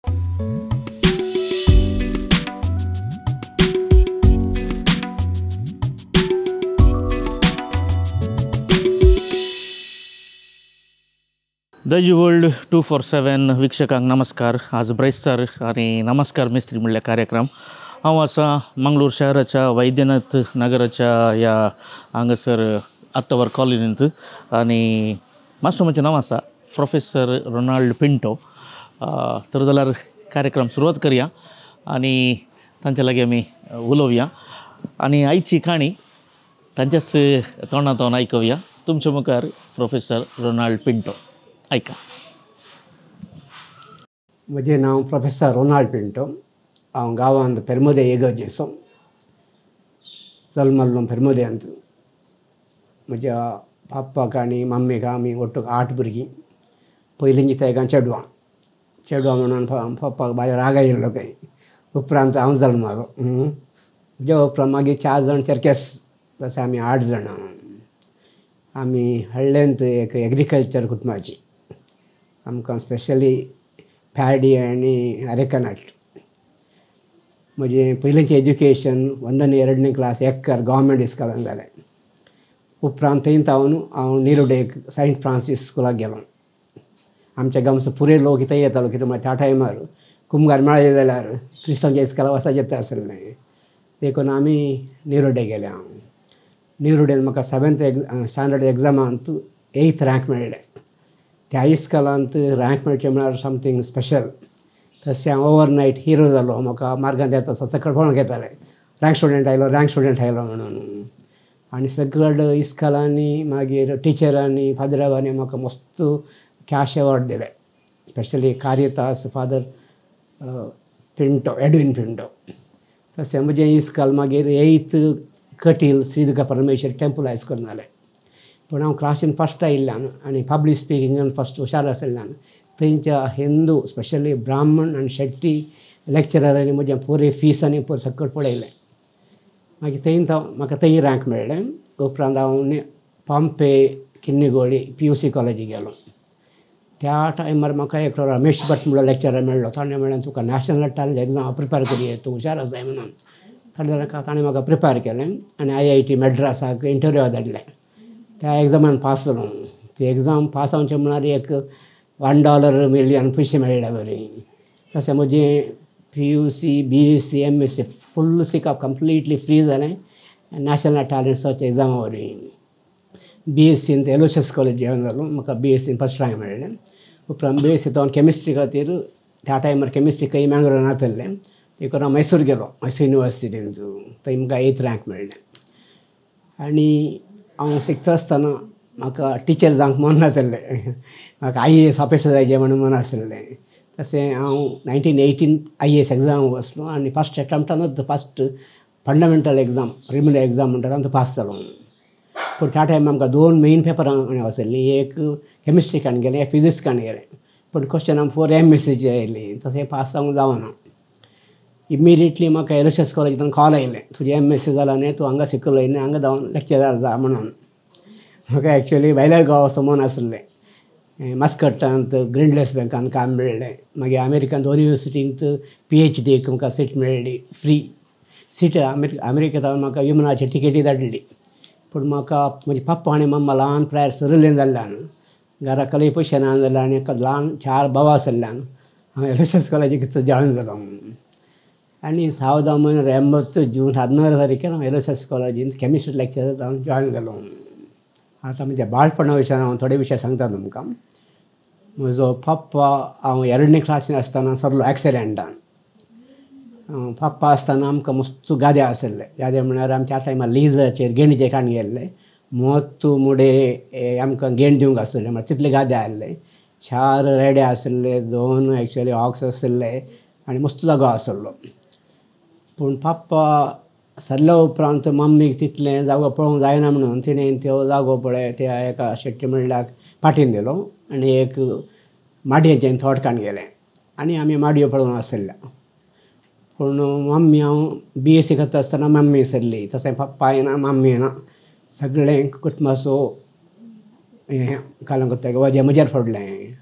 दैजी world 247 वीक्षकांक नमस्कार. आज ब्रेस्तार आणि नमस्कार मिस्त्री म्हणल्या कार्यक्रम हांव आसा मंगळूर शहराच्या वैद्यनाथ नगराच्या ह्या हांगासर आत्तावर कॉलनींत आणि मास्टर म्हजें नांव आसा प्रोफेसर रोनाल्ड पिंटो. तर जाल्यार कार्यक्रम सुरवात करया आणि तांचे लागीं आमी उलोवया आणि आयची काणी तांच्याच तोंडांतल्यान आयकूया. तुमच्या मुखार प्रोफेसर रोनाल्ड पिंटो. ऐका. म्हजें नांव प्रोफेसर रोनाल्ड पिंटो. हांव गांवांत पेरमोदे येगर्जेचो जल्मल्लो पेरमोद्यांत. म्हज्या पापाक आनी मम्मीक आमी ओट्टूक 8 भुरगीं. पयलींची तेगां चेडवां म्हणून पप्पाक बारीक राग आयिल्लो खंय. उपरांत हांव जल्मलो. म्हज्या उपरांत मागीर 4 जाण चेरकेस. तशें आमी 8 जाणां. आमी हळ्ळेंत एक एग्रीकल्चर कुटुंबाची. आमकां स्पेशली पॅडी आनी अरेकनट. म्हजें पयलींचें एज्युकेशन 1ನೇ 2ನೇ क्लास एक्कर गव्हर्मेंट इस्कॉलान जालें. उपरांत थंयच हांव निरोडेक सेंट फ्रांसीस स्कुलाक गेलो. आमच्या गांवचो पुरे लोक थंय येतालो कित्याक त्या टायमार कुंभार मेळ्ळे जाल्यार क्रिस्तांवच्या इस्कॉलाक वचपाचें येता आसलें. देखून आमी निरोडे गेले. हांव निरोडेन म्हाका 7th स्टँडर्ड एग्जामांत 8th रँक मेळ्ळें. त्या इस्कॉलांत रँक मेळचें म्हळ्यार समथींग स्पेशल. तशें हांव ओवरनायट हिरो जालो. म्हाका मार्गांत येता सकयल पळोवंक येतालें रँक स्टुडंट आयलो म्हणून. आनी सकयल इस्कॉलांनी मागीर टिचरांनी फादरांनी म्हाका मस्त कॅश अवॉर्ड दिले. Specially Caritas father Pinto Edwin Pinto. तशें म्हजें इस्कॉल मागीर 8th कटील श्रीदुर्गा परमेश्वर टेंपल हायस्कूल जालें. पूण हांव क्लासीन फस्ट आयिल्ल्यान आनी पब्लीक स्पिकिंगान फस्ट हुशार आशिल्ल्यान थंयच्या हिंदू स्पेशली ब्राह्मण आनी शेट्टी लेक्चरांनी म्हजें पुरे फीस आनी सकयल पळयलें. मागीर थंयच म्हाका थंय रँक मेळ्ळें. उपरांत हांव पांपे किन्निगोळी PUC कॉलेजीक गेलो. त्या टायमार म्हाका एक रमेश भट म्हणलो लेक्चरर मेळ्ळो. ताणें म्हणलें तुका नॅशनल टॅलंट एग्जाम प्रिपेर करी, तूं हुशार आसाय म्हणून. ताणें म्हाका प्रिपेर केलें आनी IIT मॅड्रासाक इंटरव्यूवा धाडलें. त्या एग्जामान पास जालो. ती एग्जाम पास जावचें म्हळ्यार एक $1 मिलियन पयशे मेळ्ळे बरी. तशें म्हजें PUC BSc MSc फुल्ल सिकप कंप्लिटली फ्री जालें नॅशनल टॅलंट सर्च एग्जामा वरवीं. BSc LHS कॉलेज जेवन जालो. म्हाका BSc फस्ट रँक मेळ्ळें. उपरांत BSc जावन केमिस्ट्री खातीर त्या टायमार केमिस्ट्री खंय मँगलोरान नासलें. देखून हांव मैसूर गेलो. मैसूर युनिवर्सिटींत. थंय म्हाका 8th रँक मेळ्ळें. आनी हांव शिकता आसतना म्हाका टिचर जावंक मन नासलें. म्हाका IAS ऑफिसर जायचें म्हणून मन आसलें. तशें हांव 1918 IAS एग्जामाक बसलो आनी फस्ट एटॅम्प्टानूच first fundamental exam preliminary exam म्हणटा तातूंत पास जालो. पूण त्या टायमार आमकां 2 मेन पेपरां आसलीं. एक केमिस्ट्रीकान गेलें, एक फिजिक्सकान गेलें. पूण क्वेश्चन आमकां 4 MScची आयलीं. तशें पास जावंक जावना. इमिडिएटली म्हाका LHS कॉलेजींतल्यान कॉल आयलें, तुजें MSc जालां न्ही, तूं हांगा शिकलो न्ही, हांगा जावन लेक्चरर जा म्हणून. म्हाका एक्चुली भायल्या गांवा वचूं मन आसलें. मस्कटांत ग्रिंडलेस बँकान काम मेळ्ळें. मागीर अमेरिकान 2 युनिवर्सिटींत PhDक म्हाका सीट मेळ्ळी फ्री. सीट अमेरिकेंत म्हाका विमानाची तिकेटी धाडली. पूण म्हाका म्हजे पप्पा आनी मम्मा ल्हान प्रायर सरिल्लें जाल्ल्यान घरा कडेन पयशे ना जाल्यार आनी ल्हान 4 भाव आशिल्ल्यान हांव LHS कॉलेजीक जॉयन जालो. आनी 1980 जून 16 तारखेर हांव LHS कॉलेजींत केमिस्ट्री लेक्चरर जावन जॉयन जालो. आतां म्हज्या बाळपणा विशयान हांव थोडे विशय सांगता तुमकां. म्हजो पप्पा हांव 2nd क्लासीन आसतना सरलो एक्सिडेंटान. पप्पा आसतना आमकां मस्त गादे आशिल्ले. गादे म्हळ्यार आमी त्या टायमार लिजाचेर गेंड जेकान गेल्ले. मोतू मुडे आमकां गेंड दिवंक आसले. म्हळ्यार तितले गादे आसले. 4 रेडे आशिल्ले, 2 एक्चुली हॉक्स आशिल्ले आनी मस्त जागो आशिल्लो. पूण पप्पा सरल्या उपरांत मम्मीक तितलें जागो पळोवंक जायना म्हणून तिणें तो जागो पळय त्या एका शेट्टी म्हणल्यार पाटीन दिलो आनी एक माडयेचें थोडकान गेलें आनी आमी माडयो पळोवंक आशिल्ल्या. पूण मम्मी हांव BSc करता आसतना मम्मी सरली. तशें पप्पा येना, मम्मी येना. सगळें कुटुंबाचो हें कालो करता वजें म्हजेर पडलें.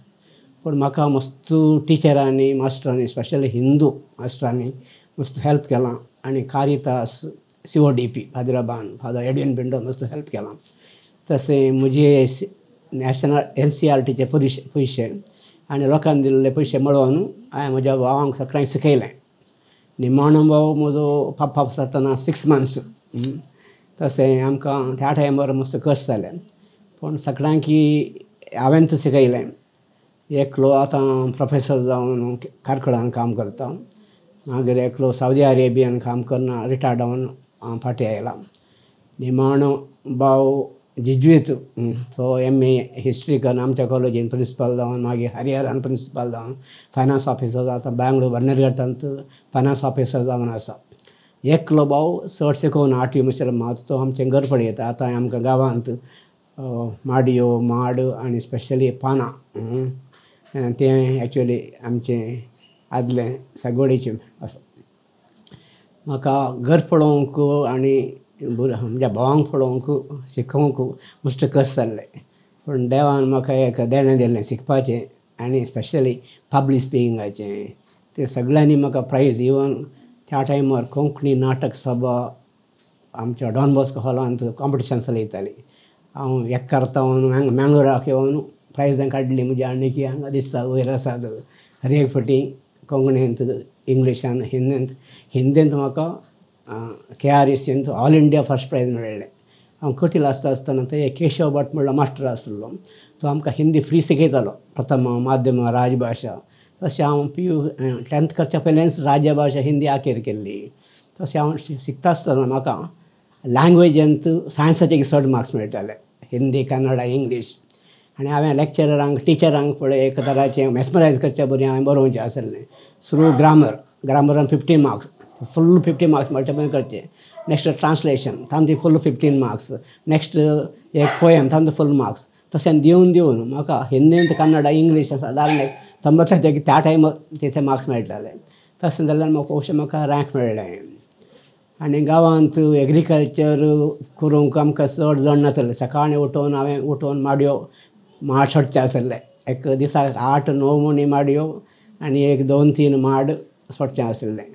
पूण म्हाका मस्त टिचरांनी मास्टरांनी स्पेशली हिंदू मास्टरांनी मस्त हेल्प केलां आनी Caritas CODP Hyderabad father Edwin पिंडो मस्त हेल्प केलां. तशें म्हजे नॅशनल NCERTचे पयशे आनी लोकांनी दिल्ले पयशे मेळोवन हांवें म्हज्या भावांक सगळ्यांक शिकयलें. निमाणो भाव म्हजो पापा आसतना 6 months. तशें आमकां त्या टायमार मस्त कश्ट जालें पूण सगळ्यांक हांवें शिकयलें. एकलो आतां प्रोफेसर जावन कारकुळान काम करता, मागीर एकलो सावदी अरेबियान काम करना रिटायर्ड जावन फाटीं आयला. निमाणो भाव जिजुईत तो MA हिस्ट्री करून आमच्या कॉलेजीन प्रिंसिपल जावन मागीर हरिहरान प्रिंसिपल जावन फायनान्स ऑफिसर आतां बँगलोर बर्नेरघाटांत फायनान्स ऑफिसर जावन आसा. एकलो भाव चड शिकोवन आर्टिफिशियल मात तो आमचें घर पळयता. आतां आमकां गांवांत माडयो माड आनी स्पेशली पानां तें एक्चुअली आमचें आदलें सागवडीचें आसा. म्हाका घर पळोवंक आनी म्हज्या भावांक पळोवंक शिकोवंक मस्त कश्ट जाल्लें पूण देवान म्हाका एक देणें दिल्लें शिकपाचें आनी स्पेशली पब्लीक स्पिकिंगाचें. ते सगळ्यांनी म्हाका प्रायज इवन त्या टायमार कोंकणी नाटक सभा आमच्या डॉन बॉस्को हॉलांत कॉम्पिटिशन चलयताली. हांव एक करतावन मँगलोराक येवन प्रायजां काडलीं. म्हजी आनी हांगा दिसता वयर आसात हर एक फावटी कोंकणींत इंग्लिशान हिंदींत म्हाका KRECंत ऑल इंडिया फर्स्ट प्रायज मेळ्ळें. हांव कटील आसतना थंय केशव भट म्हणलो मास्टर आसलो. तो आमकां हिंदी फ्री शिकयतालो प्रथम माध्यम राजभाशा. तशें हांव PU 10th करच्या पयलेंच राजभाशा हिंदी आखेर केल्ली. तशें हांव शिकता आसतना म्हाका लँग्वेजींत सायन्साचे चड मार्क्स मेळटाले हिंदी कन्नडा इंग्लीश. आनी हांवें लेक्चरांक टिचरांक पळय एक तराचें मॅस्मरायज करच्या बरी हांवें बरोवचें आसलें. थ्रू ग्रामरान 15 मार्क्स फुल्ल 50 मार्क्स मल्टिप्लाय करचे. नेक्स्ट ट्रान्सलेशन तांचे फुल्ल 15 मार्क्स. नेक्स्ट एक पोयम तांचे फुल मार्क्स. तशें दिवन म्हाका हिंदींत कन्नडा इंग्लीश जालें 90 त्या टायमार तिथे मार्क्स मेळटाले. तशें जाल्यार म्हाका रँक मेळ्ळें. आनी गांवांत एग्रीकल्चर करूंक आमकां चड जड नासलें. सकाळीं हांवें उठोवन माड सोडचें आसलें. एक दिसाक 8-9 म्हणी माडयो आनी एक 2-3 माड सोडचें आसलें.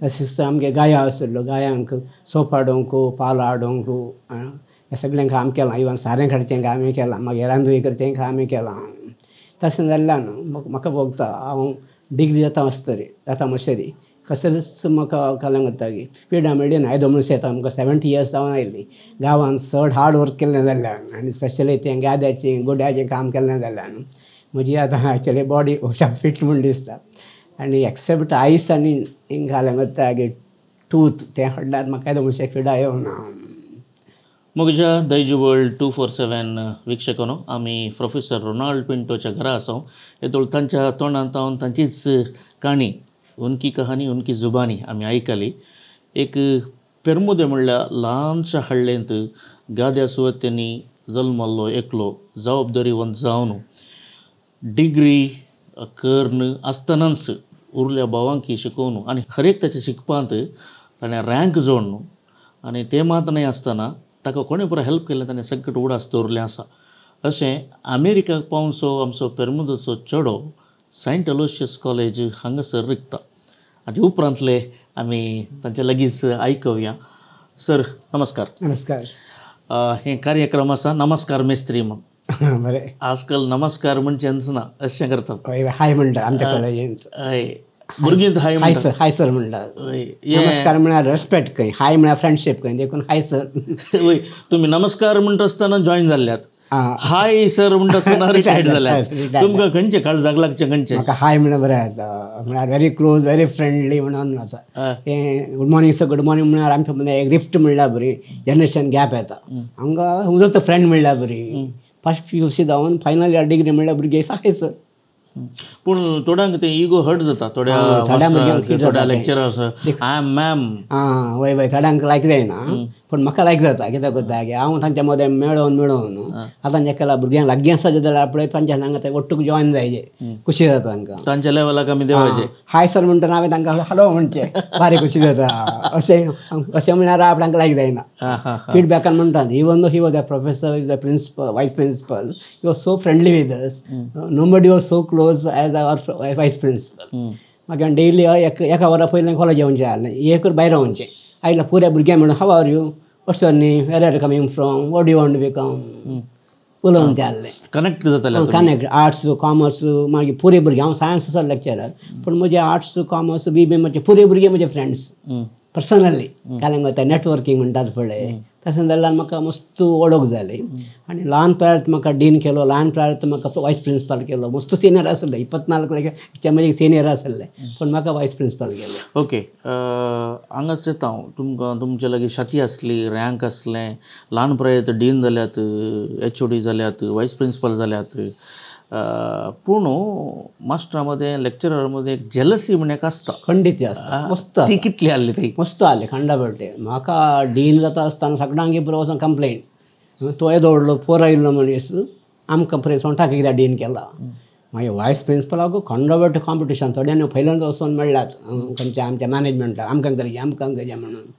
तशेंच आमगे गायो आसल्यो. गायांक सोप हाडूंक पालो हाडूंक हें सगळें काम केलां. इवन सारें काडचें कामूय केलां. मागीर रांदूय करचें कामूय केलां. तशें जाल्ल्यान म्हाका भोगता हांव डिग्री जाता मातशेरी कसलेच म्हाका कालांक जाता की स्पीड मेळ्ळी ना. येदो म्हणून येता आमकां 70 years जावन आयलीं. गांवांत चड हार्ड वर्क केल्लें जाल्ल्यान आनी स्पेशली तें गाद्याचें गोड्याचें काम केल्लें जाल्ल्यान म्हजी आतां एक्चुली बॉडी फिट म्हूण दिसता. आनी एक्सेप्ट आयस आनी घालें जाता की टूथ तें हाडल्यार म्हाका येदो म्हणशें फिडा येवना. म्हज्या दैज वर्ल्ड 247 वीक्षकांनो, आमी प्रोफेसर रोनाल्ड पिंटोच्या घरा आसा. येतोळ तांच्या तोंडांत हांव तांचीच काणी उनकी कहानी उनकी जुबानी आमी आयकली. एक पेरमुदे म्हणल्या ल्हानशा हळ्ळेंत गाद्या सुवातेनी जल्मल्लो एकलो जबाबदारीवंत जावन डिग्री करन आसतनाच उरल्या भावांकी शिकोवन आनी हर एक ताच्या शिकपांत ताणें रँक जोडन आनी तें मात न्हय आसतना ताका कोणें पुरो हेल्प केलें ताणें सगळें उडास दवरलें आसा. अशें अमेरिकाक पावसो आमचो पेरमुदोचो चेडो सेंट अलोशियस कॉलेज हांगासर रिकता. हाचे उपरांतले आमी तांचे लागींच आयकवया. सर नमस्कार. नमस्कार. हें कार्यक्रम आसा नमस्कार मेस्त्री म्हूण. बरें. आजकाल नमस्कार म्हणचेंच ना अशें करतात. हाय म्हणटा आमच्या कॉलेजींत. हय भुरगीं हाय म्हणटात. हाय सर म्हणटात. नमस्कार म्हळ्यार रेस्पेक्ट खंय, हाय म्हळ्यार फ्रेंडशीप खंय, देखून हाय सर. वय तुमी नमस्कार म्हणटा आसतना जॉयन जाल्ल्यात. हाय सर म्हणटा आसतना रिटायर्ड जाल्यात. तुमकां खंयचे काळजाक लागचें खंयचें? म्हाका हाय म्हणल्यार बरें जाता. म्हळ्यार व्हेरी क्लोज व्हेरी फ्रेंडली म्हणून आसा. हें good morning sir good morning म्हळ्यार आमच्या मदीं एक रिफ्ट म्हणल्यार बरी जनरेशन गॅप येता. आमकां उजो फ्रेंड म्हणल्यार बरी. फर्स्ट PUC जावन फायनल इयर डिग्री म्हणल्यार भुरगे हाय सर. पूण थोड्यांक तें इगो हर्ट जाता. थोड्या लेक्चरर्स आय एम मॅम. वय वय थोड्यांक लायक जायना. पूण म्हाका लायक जाता. कित्याक कोत्ता की हांव तांच्या मदें मेळोवन आतां जेका भुरग्यांक लागीं आसा जाल्यार पळय तांच्या हांगा ते ओट्टूक जॉयन जायचे. खुशी जाता तांकां. तांच्या लेवलाक आमी देवाचे हाय सर म्हणटना हांवें तांकां हॅलो म्हणचें बारी खुशी जाता. अशें म्हळ्यार आपणाक लायक जायना. फीडबॅकान म्हणटात even though he was a professor is a principal vice principal he was so friendly with us. Nobody was so close was as our vice principal. म्हाका डेली एका वरा पयलें कॉलेज येवचें जालें, एक कर भायर रावचें. आयल्या पुऱ्या भुरग्यांक म्हणून how are you, what's your name, where are you coming from, what do you want to become, उलोवन तें जाल्लें. कनेक्ट जाताले कनेक्ट आर्ट्स कॉमर्स. मागीर पुरे भुरगे, हांव सायन्स आसा लेक्चरर, पूण म्हजे आर्ट्स कॉमर्स बी म्हजे पुरे भुरगे म्हजे फ्रेंड्स पर्सनली. कांय वता नेटवर्कींग म्हणटात पळय तशें जाल्यार म्हाका मस्त वळख जाली. आनी ल्हानपणांत म्हाका डीन केलो, ल्हानपणांत म्हाका वायस प्रिंसिपल केलो. मस्त सिनियर आसले, 24 म्हजे सिनियर आसले, पूण म्हाका वायस प्रिंसिपल केलो. ओके. हांगाच येता हांव. तुमकां तुमचे लागीं शाती आसली, रँक आसलें, ल्हानपणांत डीन जाल्यात, HOD जाल्यात, वायस प्रिंसिपल जाल्यात, पूण मास्टरा मध्ये लेक्चरर मध्ये एक जेलसी म्हण एक आसता. खंडीत आसता. मस्त ती कितली आसली ती? मस्त आसली खंडा बड्डे. म्हाका डीन जाता आसतना सगळ्यांक बरो वचून कंप्लेंट, तो येदो व्हडलो पोर आयिल्लो मनीस आमकां पळय सोंठाक कित्याक डीन केला. मागीर वायस प्रिंसिपलाक खंडा बड्डे कॉम्पिटिशन थोड्यांनी पयल्यांदा वचून मेळ्ळ्यात खंयच्या आमच्या मॅनेजमेंटाक, आमकां करचें म्हणून.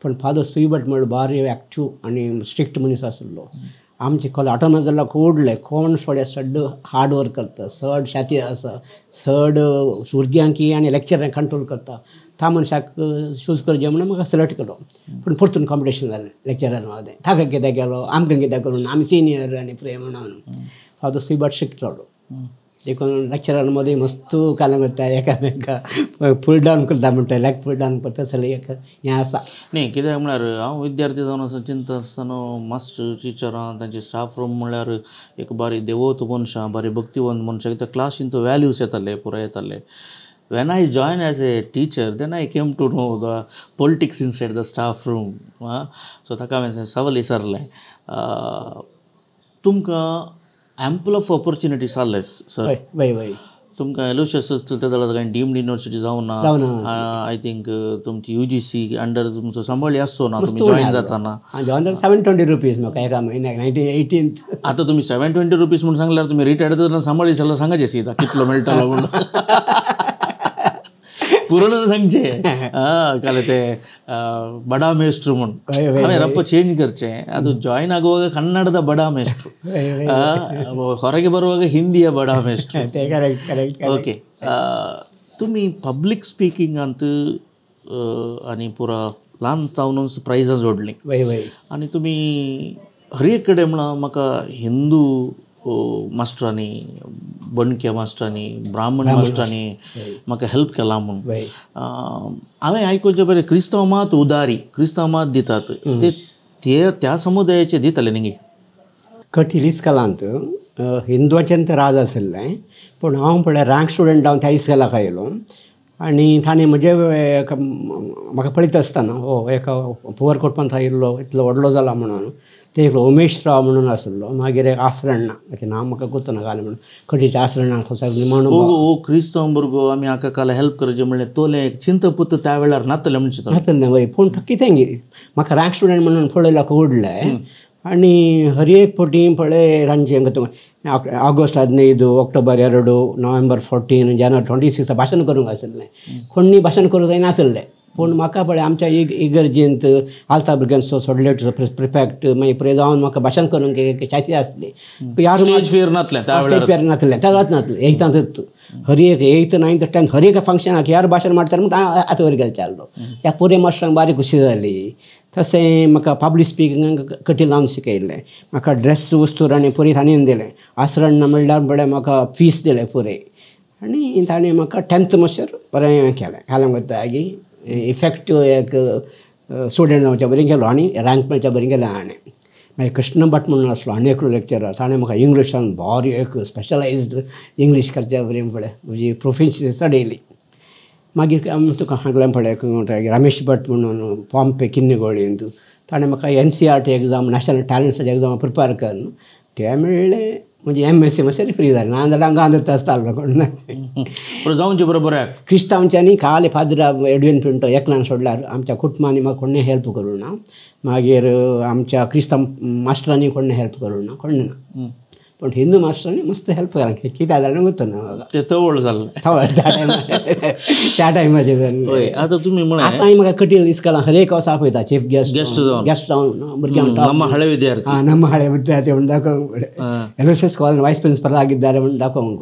पूण फादर सुईभट म्हणून बारी एक्टीव आनी स्ट्रिक्ट मनीस आसलो. आमचे कॉलेज ऑटोनॉमस जाल्यार उडले कोण थोडे सड्ड हार्ड वर्क करता, चड शाती आसा, चड भुरग्यांकी आनी लेक्चरांक कंट्रोल करता. त्या मनशाक चूज करचें म्हणून म्हाका सिलेक्ट केलो. पूण परतून कॉम्पिटिशन जालें लेक्चरान मदें. ताका कितें केलो, आमकां कितें करून, आमी सिनियर आनी प्रे म्हणून. फादर सुईभट स्ट्रिक्ट जालो. देखून लेक्चरान मदें मस्त कालां करता, एकामेका फूल डावन करता म्हणटा, लेग फूल डावन करता जाल्यार एक हें आसा. न्ही कित्याक म्हळ्यार हांव विद्यार्थी जावन आसा चिंतता आसतना मास्टर टिचरां तांचे स्टाफ रूम म्हळ्यार एक बारी देवोत मनशां, बारी भक्तिवंत मनशां, कित्याक क्लासीन तो वॅल्यूज येताले, पुराय येताले. When I joined as a teacher, then I came to know the politics inside the staff room. So ताका हांवें सवाल विचारलें, तुमकां एम्पल ऑफ ऑपॉर्च्युनिटीज आसले सर? वय वय. तुमकां एलोशियस त्या वेळार डीम्ड युनिव्हर्सिटी जावं ना, आय थिंक तुमची UGC अंडर तुमचो सांबाळी आसचो ना तुम्ही जॉईन जाताना. जॉईन 720 रुपीज म्हाका एका म्हयन्याक 1918. आतां तुमी 720 रुपीज म्हणून सांगल्यार तुमी रिटायर्ड जातना सांबाळी जाल्यार सांगायचे सीदा कितलो मेळटलो म्हणून. पुरण सांगचे काल ते बडा मेस्ट्रू म्हणून हांवें रप्प चेंज करचें. ಅದು ಜಾಯಿನ್ ಆಗುವಾಗ ಕನ್ನಡದ ಬಡ ಮೇಸ್ಟ್ರು, ಹೊರಗೆ ಬರುವಾಗ ಹಿಂದಿಯ ಬಡ ಮೇಸ್ಟ್ರು. ओके. तुम्ही पब्लीक स्पिकींगांत आनी पुरा ल्हान जावनूच प्रायजां जोडलीं आनी तुमी हर एक कडेन म्हणा म्हाका हिंदू मास्टरांनी, बणके मास्टरांनी, ब्राह्मण मास्टरांनी म्हाका हेल्प केला म्हणून. हांवें आयकूचें बरें क्रिस्तांव मात उदारी, क्रिस्तांव मात दितात, ते त्या समुदायाचे दिताले न्ही? कठील इस्कॉलांत हिंदुवाचें तें राज आसलें, पूण हांव पळय रँक स्टुडंट जावन त्या इस्कॉलाक आयलो. आनी ताणें म्हजे म्हाका पळयता आसतना एका पुवर कोटपांत आयिल्लो इतलो व्हडलो जाला म्हणून, ते एक उमेश राव म्हणून आसलो. मागीर एक आसरण्णा, ताचें नांव म्हाका गुर्तना घालें म्हणून, खंयच्या आसरण्णा थंयसर निमाणो क्रिस्तांव भुरगो आमी हाका काल हेल्प करचें म्हणलें तोले चिंतपुत त्या वेळार नातले म्हणचे नातलें वय. पूण कितें म्हाका रँक स्टुडंट म्हणून पळयल्यार उडलें. आनी हर एक फावटी पळय तांचें ऑगस्ट 15, ऑक्टोबर 2, नोव्हेंबर 14, जानेवारी 26 भाशण करूंक आसलें. कोणी भाशण करूंक जायनासलें. पूण म्हाका पळय आमच्या इगर्जेंत आलता भुरग्यांचो सोडलेट प्रिफेक्ट मागीर पळय जावन म्हाका भाशण करूंक चाची आसली. स्टेज फेर नासलें त्या वेळार नासलें. 8th हर एक 8th 9th 10th हर एक फंक्शनाक यार भाशण मारता म्हणून आतां वर गेलो चाल्लो. त्या पुरे मास्टरांक बारी खुशी जाली. तशें म्हाका पब्लीक स्पिकींगाक कठी लावन शिकयलें. म्हाका ड्रेस वस्तूर आनी पुरी ताणें दिलें. आसरण्णा म्हणल्यार पळय म्हाका फीस दिलें पुरे. आनी ताणें म्हाका 10th मातशें बरें केलें. काल्यां वता इफेक्टीव एक स्टुडंट जावचें बरें केलो आनी रँक मेळचें बरें केलें हाणें. मागीर कृष्ण भट म्हणून आसलो आनी एकलो लेक्चरर, ताणें म्हाका इंग्लिशान बरी एक स्पेशलायज्ड इंग्लीश करचें बरें पळय म्हजी प्रोफिशियन्सी चडयली. मागीर तुका सांगलें पळय रमेश भट म्हणून पॉम्पे किन्नेगोळींत, ताणें म्हाका NCERT एग्जाम, नॅशनल टॅलंट्साच्या एग्जामा प्रिपेर कर ते मेळ्ळें. म्हणजे MSc मातशें फ्री जालें. नाजाल्यार गांदत आसतालो कोण जावचें बरोबर. क्रिस्तांवांच्यांनी खाली फादर एडविन पिंटो एकल्यान सोडल्यार आमच्या कुटुंबांनी म्हाका कोणें हेल्प करूं ना. मागीर आमच्या क्रिस्तांव मास्टरांनी कोणें हेल्प करूं ना, कोणें ना. पण हिंदू मास्टरांनी मस्त हेल्प केला किती जाणं होतं ना म्हाका ते तवळ जाल्लें. त्या टायमाचेर जाल्लें. होय, आतां तुमी म्हळें आतां म्हाका कठीण इसकलां हरेक वर्सा आपयता चीफ गेस्ट जावन भुरग्यांक ನಮ್ಮ ಹಳೆ ವಿದ್ಯಾರ್ಥಿ. ನಮ್ಮ ಹಳೆ ವಿದ್ಯಾರ್ಥी म्हणून दाखोवंक एलोसियस कॉलेज वायस प्रिंसिपल ಆಗಿದ್ದಾರೆ म्हणून दाखोवंक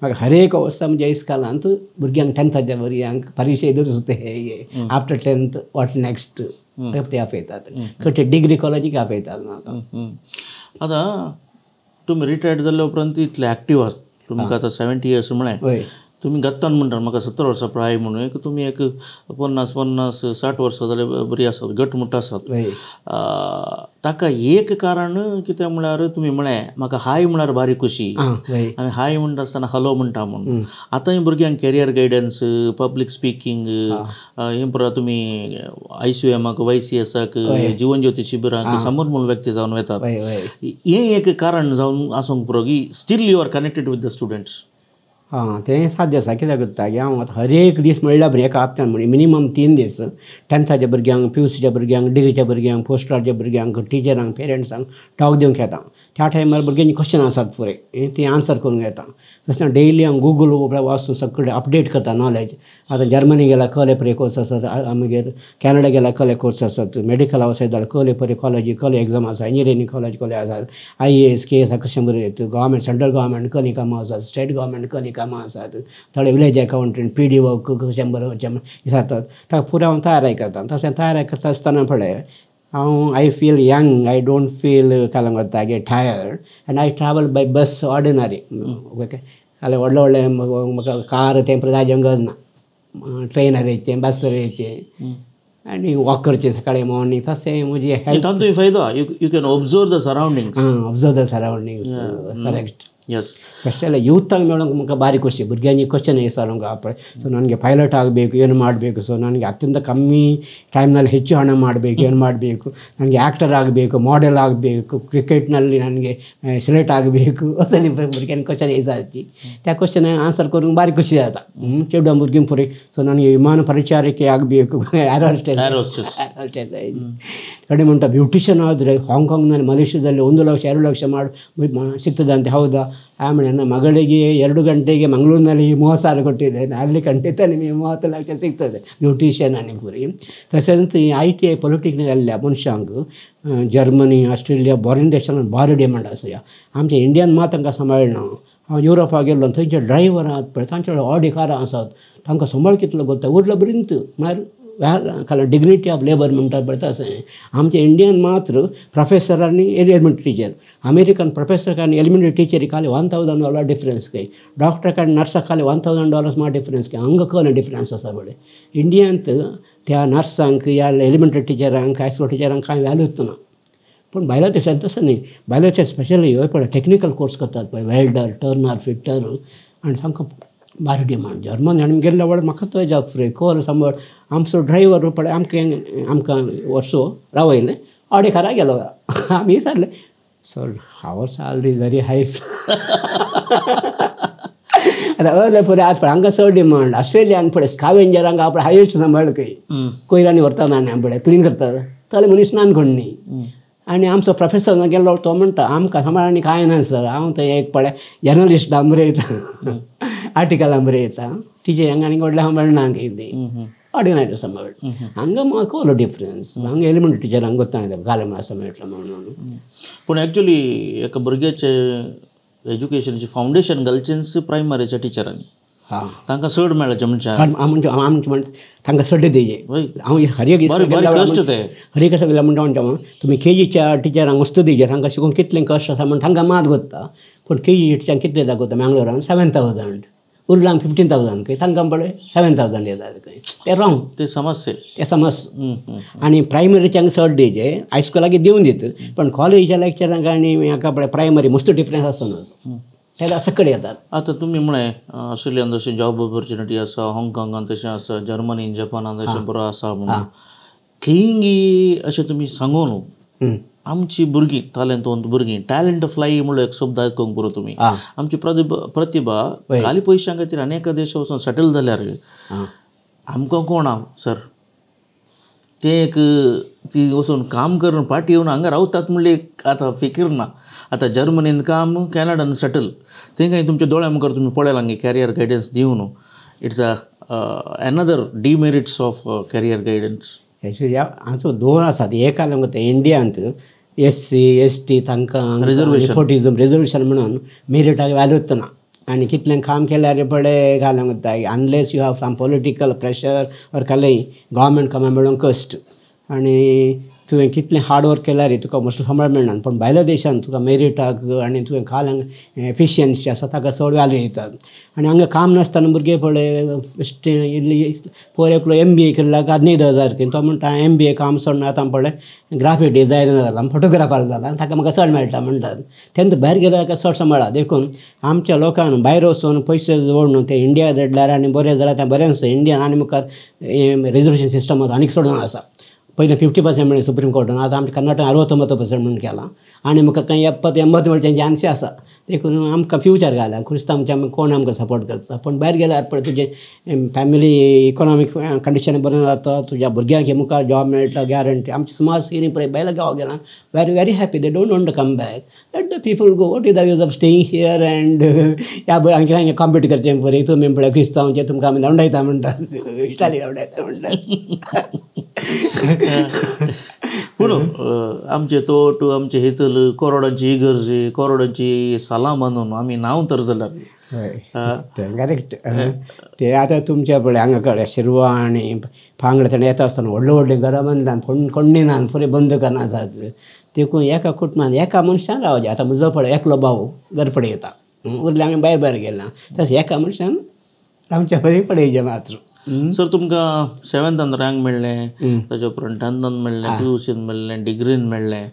म्हाका हरेक वर्सा म्हणजे इसकलांत भुरग्यांक 10th भुरग्यांक परिक्षा दिवंक हे आफ्टर 10th वॉट नेक्स्ट ते आपयतात. खंय डिग्री कॉलेजीक आपयतात म्हाका. आतां तुमी रिटायर्ड जाल्ले उपरांत इतले एक्टीव आसात. तुमकां आतां 70 years म्हळें. होय तुमी गत्तान म्हणटा म्हाका 70 वर्सां प्राय म्हणून एक तुमी एक 50-60 वर्सां जाल्यार बरी आसात, घटमूट आसात. होय ताका एक कारण कितें म्हळ्यार तुमी म्हळें म्हाका हाय म्हळ्यार बारी खुशी होय आनी हाय म्हणटा आसतना हलो म्हणटा म्हणून. आतांय भुरग्यांक कॅरियर गायडन्स, पब्लीक स्पिकींग हें परत तुमी ICUMाक, YCSाक, जीवन ज्योती शिबिरांक समोरमूल व्यक्ती जावन वेतात. हें एक कारण जावन आसूंक पुरो की still you are connected with the students. हां तें साध्य आसा. कित्याक करता की हांव आतां हर एक दीस म्हणल्यार बरें एका हप्त्यान म्हणजे मिनिमम 3 दीस 10thच्या भुरग्यांक, PUCच्या भुरग्यांक, डिग्रीच्या भुरग्यांक, पोस्ट ग्रॅज्युएटच्या भुरग्यांक, टिचरांक, पेरंट्सांक टॉक दिवंक येता. त्या टायमार भुरग्यांची क्वेश्चन आसात पुरे ती आन्सर करूंक येता. तशें डेली हांव गुगल वाचून सगळें अपडेट करता नॉलेज. आतां जर्मनी गेल्यार कले परे कोर्स आसात, मागीर कॅनडा गेल्यार कले कोर्स आसात, मेडिकल वचत जाल्यार कले परे कॉलेजी कले एग्जाम आसा, इंजिनियरींग कॉलेज कले आसात, IAS KS कशें बरें गव्हर्मेंट सेंट्रल गव्हर्मेंट कली कामां आसात, स्टेट गव्हर्मेंट कली कामां आसात, थोडे विलेज अकावंटंट PDO कशें बरें जातात. ताका पुरो हांव तयारी करता. तशें तयारी करता आसतना पळय हांव I feel young, I don't feel कालां करता get tired and I travel by bus ordinary. Okay जाल्यार व्हडले व्हडले म्हाका कार तें जावंक गरज ना. ट्रेनरीचें, बसरेचें आनी वॉक करचें सकाळीं मॉर्निंग. तशें म्हजी हेल्थ तातूंत फायदो you can observe the surroundings. Observe the surroundings. Correct. Yes specially ಯೂತಾಗಿ ಮೇಡಮ್ ಮುಖ ಭಾರಿ ಖುಷಿ ಬುರ್ಗ್ಯಾನಿ ಕ್ವಶನ್ ಸರಂಗ ಆಪ ಸೊ ನನಗೆ ಪೈಲಟ್ ಆಗಬೇಕು ಏನು ಮಾಡಬೇಕು ಸೊ ನನಗೆ ಅತ್ಯಂತ ಕಮ್ಮಿ ಟೈಮ್ನಲ್ಲಿ ಹೆಚ್ಚು ಹಣ ಮಾಡಬೇಕು ಏನು ಮಾಡಬೇಕು ನನಗೆ ಆ್ಯಕ್ಟರ್ ಆಗಬೇಕು ಮಾಡೆಲ್ ಆಗಬೇಕು ಕ್ರಿಕೆಟ್ನಲ್ಲಿ ನನಗೆ ಸಿಲೆಕ್ಟ್ ಆಗಬೇಕು असली भुरग्यांनी क्वेश्चन येयसाची त्या क्वेश्चन आन्सर करूंक भारी खुशी जाता चेडवां भुरगीं पुरी सो ನನಗೆ ವಿಮಾನ ಪರಿಚಾರಕ್ಕೆ ಆಗಬೇಕು ಏರ್ ಹೋಸ್ಟೆಸ್ ಕಡೆ म्हणटा ಬ್ಯೂಟಿಷಿಯನ್ ಆದರೆ ಹಾಂಗ್ಕಾಂಗ್ನಲ್ಲಿ ಮಲೇಷ್ಯಾದಲ್ಲಿ 1 ಲಕ್ಷ 2 ಲಕ್ಷ ಮಾಡಿ ಸಿಗ್ತದೆ ಅಂತ ಹೌದಾ ಆಮೇಲೆ ನನ್ನ ಮಗಳಿಗೆ 2 ಗಂಟೆಗೆ ಮಂಗಳೂರಿನಲ್ಲಿ 30,000 ಕೊಟ್ಟಿದ್ದೇನೆ ಅಲ್ಲಿ ಖಂಡಿತ ನಿಮಗೆ 30 ಲಕ್ಷ ಸಿಗ್ತದೆ ब्युटिशियन आणि पुरी तसेच ITI पॉलिटेक्निकल्या मनशांक जर्मनी ऑस्ट्रेलिया बऱ्या देशांत बरो डिमांड आसा आमच्या इंडियान मात तांकां सांबाळना हांव युरोपाक गेल्लो थंयचे ड्रायव्हर आहात पळय तांचे ऑडी कारां आसात तांकां सांबाळ कितलो करता उरला बरींत म्हळ्यार डिग्निटी ऑफ लेबर म्हणटात पळय तशें आमच्या इंडियान मात्र प्रोफेसर आनी एलिमेंटरी टीचर अमेरिकन प्रोफेसर आनी एलिमेंटरी टीचरी खाली $1,000 डिफरन्स काही डॉक्टर आनी नर्साक खाली $1,000 मा डिफरन्स काही हांगा खंय डिफरन्स आसा पळय इंडियांत त्या नर्सांक या एलिमेंटरी टिचरांक हायस्कूल टिचरांक कांय वॅल्यूच ना पण भायल्या देशांत तसं न्ही भायल्या देशांत स्पेशली हे पळय टेक्निकल कोर्स करतात पळय वेल्डर टर्नर फिटर आनी तांकां भारी डिमांड जर्मनी आनी गेल्ल्या वेळार म्हाका थंय जॉब फ्री कोर सांबाळ आमचो ड्रायव्हर पळय आमकां वर्सो रावयलें ऑडी कारा गेलो आमी विचारलें सर आवर सॅलरी व्हेरी हाय रावले पळय आज पळय हांगा चड डिमांड ऑस्ट्रेलियान पळय स्कावेंजरांक आपणें हायेस्ट सांबाळ खंय कोयरांनी व्हरता आनी पळय क्लीन करता जाल्यार मनीस नान कोण्णी आनी आमचो प्रोफेसर गेल्लो तो म्हणटा आमकां सांबाळानी कांय ना सर हांव थंय एक पळय जर्नलिस्ट बरयता आर्टिकलां बरयता टिचर हांगा आनी व्हडलें सांबाळना कितें ऑर्डिनरी सांबाळ हांगा म्हाका कसलो डिफरन्स हांगा एलिमेंटरी टिचरांक करता घालें आसा मेळटलें म्हणून पूण एक्चुली एका भुरग्याचे एज्युकेशनाचें फावंडेशन घालचेंच प्रायमरीच्या टिचरांनी तांकां चड मेळचें म्हणचे तांकां चड दिजे हांव हर एक गेल्या म्हणटा तुमी KGच्या टिचरांक वस्तू दिजे तांकां शिकून कितलें कश्ट आसा म्हण तांकां मात करता पूण KG टिचरांक कितलें दाखयता मँगलोरान 7,000 उरलांक 15,000 खंय तांकां पळय 7,000 येतात खंय तें रॉंग ते समस्या ते समज आनी प्रायमरीच्यांक चड दिजे हायस्कुलाक दिवन दित पण कॉलेजच्या लेक्चरांक आनी हाका पळय प्रायमरी मस्त डिफरन्स आसना तेन्ना सकड येतात आतां तुमी म्हळें ऑस्ट्रेलियान जशें जॉब ऑपॉर्च्युनिटी आसा हाँगकाँगान तशें आसा जर्मनीन जपानान तशें बरो आसा म्हणून खंयी अशें तुमी सांगू न्हू आमची भुरगीं तालंतवंत भुरगीं टॅलंट फ्लाय म्हणून एक शब्द आयकूंक पुरो तुमी आमची प्रतिभा खाली पयशां खातीर अनेक देश वचून सेटल जाल्यार आमकां कोण सर ते एक ती वचून काम करून पाटी येवन हांगा रावतात म्हणले एक आतां फिकीर ना. आतां जर्मनीन काम, कॅनडान सेटल, तेंकाय तुमच्या दोळ्या मुखार तुमी पळयलां की कॅरियर गायडन्स दिवन it's another demerits of career guidance. Actually हांचो दोन आसात. एक जालें मुगो ते इंडियांत SC ST तांकां Reservation. नेपोटिजम रिजर्वेशन म्हणून मेरिटाक वॅल्यूच ना. आनी कितलें काम केल्यार पळय घालें वता unless you have some political pressure or कसलेंय गव्हर्मेंट कामां मेळूंक कश्ट. आनी तुवें कितलें हार्ड वर्क केल्यार तुका मस्ट संबळ मेळना. पूण भायल्या देशांत तुका मेरिटाक आनी तुवें कालांक एफिशियन्सी आसा ताका चड वॅल्यू दितात. आनी हांगा काम नासतना भुरगे पळय पोर एकलो MBA केल्ला 15,000 तो म्हणटा MBA काम सोडून आतां पळय ग्राफीक डिझायनर जाला, फोटोग्राफर जाला, ताका म्हाका चड मेळटा म्हणटात. तेन्ना भायर गेल्यार ताका चड सांबाळा. देखून आमच्या लोकांक भायर वचून पयशे जोडून ते इंडिया धाडल्यार आनी बरें जाल्यार तें बरें आसा. इंडियान आनी मुखार रिजर्वेशन सिस्टम आनीक सोडून आसा. पयलीं 50% म्हणलें सुप्रीम कोर्टान, आतां आमच्या कर्नाटकान 69% म्हणून केलां. आनी म्हाका खंय 70-80 म्हणचे चान्सी आसा. देखून आमकां फ्युचर घाल्या खुरिस्त आमच्या कोण आमकां सपोर्ट करता. पूण भायर गेल्यार पळय तुजें फॅमिली इकॉनॉमीक कंडिशन बरें जाता, तुज्या भुरग्यांक मुखार जॉब मेळटा गॅरंटी. आमची स्मॉल स्किनी पळय भायल्या गांवां गेलां very happy. They don't want to come back. Let the people go. What is the use of staying here and ह्या हांगा कॉम्पीट करचें पळय. तुमी पळय क्रिस्तांवांचे तुमकां आमी दंडयता म्हणटात, इटाली दंडयता म्हणटात. पूण आमचे तोट आमचे हेतल करोडांची इगर्जी करोडांची सालां बांदून आमी नांव तर जाल्यार करेक्ट. ते आतां तुमच्या पळय हांगा कळ्ळें शिरवा आनी फांगडे थंय येता आसतना व्हडलीं घरां बांदल्यात, कोण्णीनान पुरे बंद करना आसात. देखून एका कुटुंबान एका मनशान रावचें. आतां म्हजो पळय एकलो भाव घर पळयता, उरले आमी भायर गेला, तशें एका मनशान रावचें पळय पळयचें मात्र. सर तुमकां 7th रँक मेळ्ळें, ताचे उपरांत 10th मेळ्ळें, PUCन मेळ्ळें, डिग्रीन मेळ्ळें.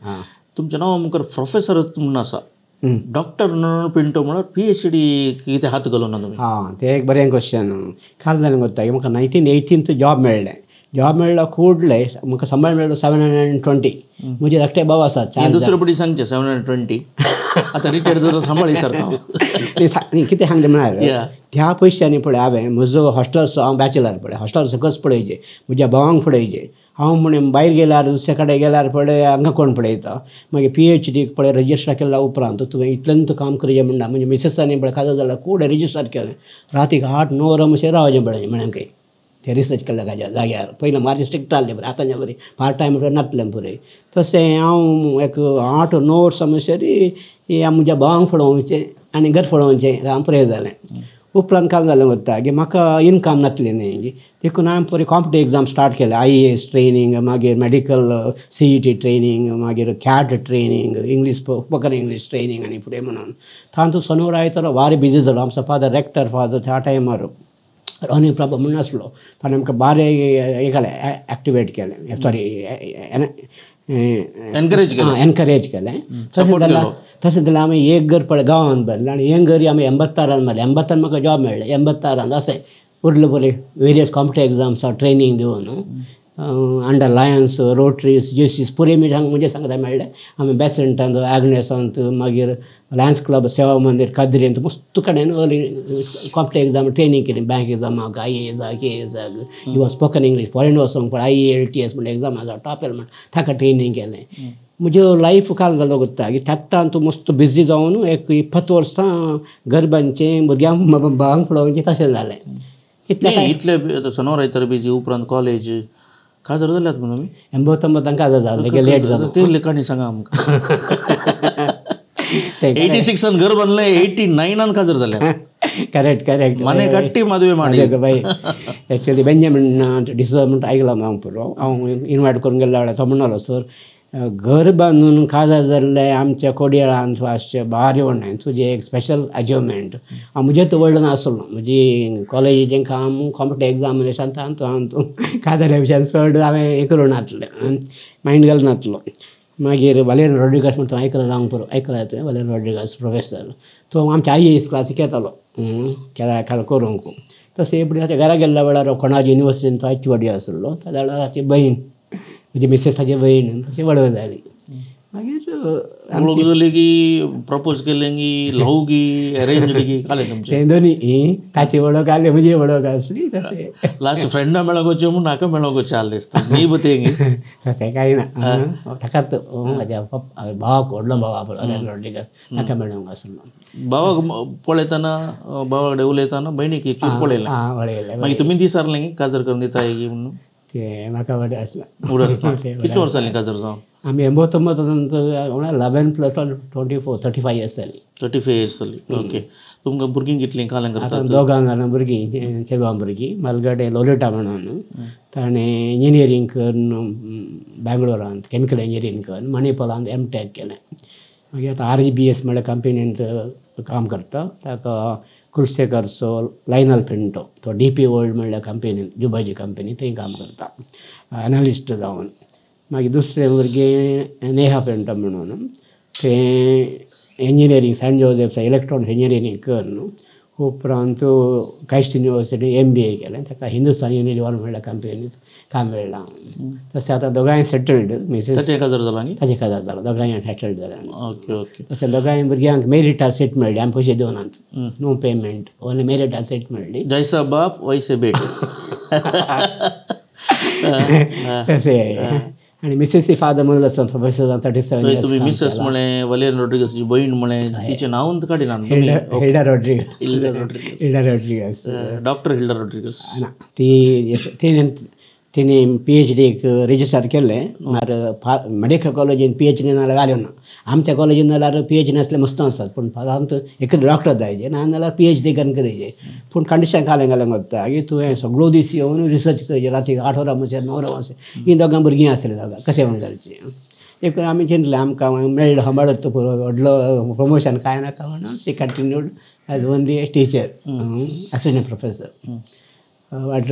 तुमच्या नांवा मुखार प्रोफेसरच म्हूण आसा. डॉक्टर पिंटो म्हणून PhD कितें हात घालूं ना तुमी? तें एक बरें क्वेश्चन. काल जालें कोत्ता म्हाका 1918 जॉब मेळ्ळें. जॉब मेळ्ळो कुडले म्हाका संबळ मेळ्ळो 720. म्हजे धाकटे भाव आसात. दुसरे पटी सांगचे 720. आतां रिटायर जाल्यार सांबाळी सारको कितें सांगलें म्हळ्यार त्या पयशांनी पळय हांवें म्हजो हॉस्टेल हांव बॅचलर पळय हॉस्टेल सकस पळयचें, म्हज्या भावांक पळयचें. हांव म्हणून भायर गेल्यार दुसरे कडेन गेल्यार पळय हांगा कोण पळयता. मागीर PhD पळय रजिस्टर केल्या उपरांत तुवें इतलेंत काम करचें म्हणटा. म्हणजे मिसेसांनी पळय काजो जाल्यार कूड रजिस्टर केलें. रातीक 8-9 वरां मातशें रावचें पळय म्हळें खंय ते रिसर्च केल्या ताज्या जाग्यार. पयलीं मातशें स्ट्रिक्ट आसलें पळय, आतांच्या बरी पार्ट टायम पळय नासलें पुरय. तशें हांव एक 8-9 वर्सां म्हणसर म्हज्या भावांक पळोवचें आनी घर पळोवचें हांव प्रयत्न जालें. उपरांत काल जालें वता की म्हाका इनकम नासलें न्ही. देखून हांवें पळय कॉम्पिटेटिव्ह एग्जाम स्टार्ट केले. IAS ट्रेनींग, मागीर मेडिकल CET ट्रेनींग, मागीर CAT training, English spoken English training आनी फुडें म्हणून. तातूंत सोनूर आयतारो वारें बिजी जालो. आमचो फादर रेक्टर फादर त्या टायमार रनिंग प्रॉब्लम म्हणून नासलो. ताणें आमकां बारें हे केलें एक्टिवेट केलें, सॉरी एनकरेज केलें. तशें जाल्यार आमी एक घर पळय गांवांत भरलें आनी एक घरी आमी 86 मारलें. 86 म्हाका जॉब मेळ्ळें. 86 अशें उरलें पळय वेरियस कॉम्पिटेटिव्ह एग्जाम्स ट्रेनींग दिवन अंडर लायन्स, रोटरीज, JCs पुरे म्हणजे सांगता मेळ्ळें. आमी बेसेंटांत, ॲग्नेसांत, मागीर लायन्स क्लब, सेवा मंदिर, काद्रेंत मस्त कडेन कॉम्पिटेटिव्ह एग्जाम ट्रेनींग केली. बँक एग्जामाक, IAS, KASाक, इवन स्पोकन इंग्लीश फॉरेन वचोंक पळय IELTS म्हणून एग्जाम आसा टॉप एल म्हणून ताका ट्रेनींग केलें. म्हजो लायफ काल जालो करता की त्यात तूं मस्त बिजी जावन एक 20 वर्सां घर बांदचें, भुरग्यांक भावांक पळोवचें तशें जालें. इतले सोनोर आयतार बिजी उपरांत कॉलेज काजर जाल्यात म्हणून 89 काजर जालें, लेट जालो. ते लेखांनी सांगा आमकां. 86 घर बांदलें, 89 काजर जाल्या. करेक्ट मने कट्टी मदवे माडी बाय. एक्चुअली बेंजामिन डिसोजा म्हणटा आयकला हांव पुरो. हांव इनवायट करून गेल्ल्या वेळार तो म्हणलो सर घर बांदून काजार जाल्ले आमच्या कोडयाळांत वाचचें भारी व्हडलें, तुजें एक स्पेशल अचिवमेंट. हांव म्हजें तो व्हडलो नासलो. म्हजी कॉलेजीचें काम कॉम्पिटेटिव्ह एग्जामिनेशन तूं काजाल्या विशयान चड हांवें हें करूं नासलें, मायंड घालूं नासलो. मागीर वालेन रॉड्रिगस म्हणटा तो आयकला हांव पुरो. आयकला तुवें वालेन रॉड्रिगस प्रोफेसर. तो आमच्या IAS क्लासीक येतालो केन्ना करूंक. तशें एपडी ताच्या घरा गेल्ल्या वेळार कोणाची युनिवर्सिटीन तो HOD आसलो. त्या वेळार ताची भयण म्हजी मिसेस ताची भयण तशी वडवय जाली. मागीर लोक झाले की प्रपोज केले की लहू की अरेंज की काले तुमचे ते दोन्ही ताची वळख आली म्हणजे वळख असली तसे लास्ट फ्रेंड मेळोगोचे म्हूण नाका मेळोगोचे आले नी बतेंगी तशें कांय ना ताकाच म्हाज्या भावाक व्हडलो भाव अरेंज रोड्रिगस ताका मेळोंक आसलो भावाक पळयतना भावा कडेन उलयतना भयणीक चूर पळयलें वळयलें मागीर तुमी दिसारलें की काजर करून दिता की म्हणून ते म्हाका वडे आसला उरसना कितलीं वर्सां जालीं काजर जावन आमी 11+24 35 इयर्स जालीं 35 इयर्स जालीं ओके तुमकां भुरगीं कितलीं कालें करतात आतां दोगां जाणां भुरगीं चेडवां भुरगीं मलगडे लोलिटा म्हणून ताणें इंजिनियरींग करून बँगलोरांत कॅमिकल इंजिनियरींग करून मणिपालांत M.Tech केलें मागीर आतां RGBS म्हणल्यार कंपनींत काम करता ताका कुर्सेकरचो लायनल पिंटो तो DP वर्ल्ड म्हणल्यार कंपनींत जुबाजी कंपनी थंय काम करता एनालिस्ट जावन मागीर दुसरें भुरगें नेहा पिंटो म्हणून तें engineering Saint Joseph's electronic engineering करून उपरांत कायस्ट युनिवर्सिटी MBA केलें ताका हिंदुस्तान युनिलिवर म्हणल्यार कंपनींत काम मेळ्ळां तशें आतां दोगांय सेटल्ड मिसेस ताचे काजर जाला न्ही ताचे काजार जाला दोगांय सेटल्ड जाल्या ओके ओके तशें दोगांय भुरग्यांक मेरिटा सीट मेळ्ळी आमी पयशे दिवनात नो पेमेंट ओन्ली मेरिटा सीट मेळ्ळी जैसा बाप वैसे बेट तशें आनी मिसेसी फादर म्हणून आसा प्रोफेसर 37 तुम्ही मिसेस म्हणे वलेन रोड्रिगसची बहीण म्हणे तिचें नांव काडिना हिल्डा रोड्रिगस हिल्डा रोड्रिगस डॉक्टर हिल्डा रोड्रिगस ना तिणी PhD रेजिस्टर केल्लें मार मेडिकल कॉलेजीन PhD नाल्यार घाल्यो ना आमच्या कॉलेजीन जाल्यार PhD नासलें मस्त आसात पूण आमकां एक डॉक्टर जायचे ना जाल्यार PhD करून करचे पूण कंडिशन घालें वता की तुवें सगळो दीस येवन रिसर्च करचें राती 8 वरां बसचें 9 वरां बसचें ही दोगां भुरगीं आसलीं दोगां कशें म्हण करचें एक आमी चिंतलें आमकां मेळ्ळो सांबाळत व्हडलो प्रमोशन कांय नाका म्हणून she continued as only a teacher assistant professor but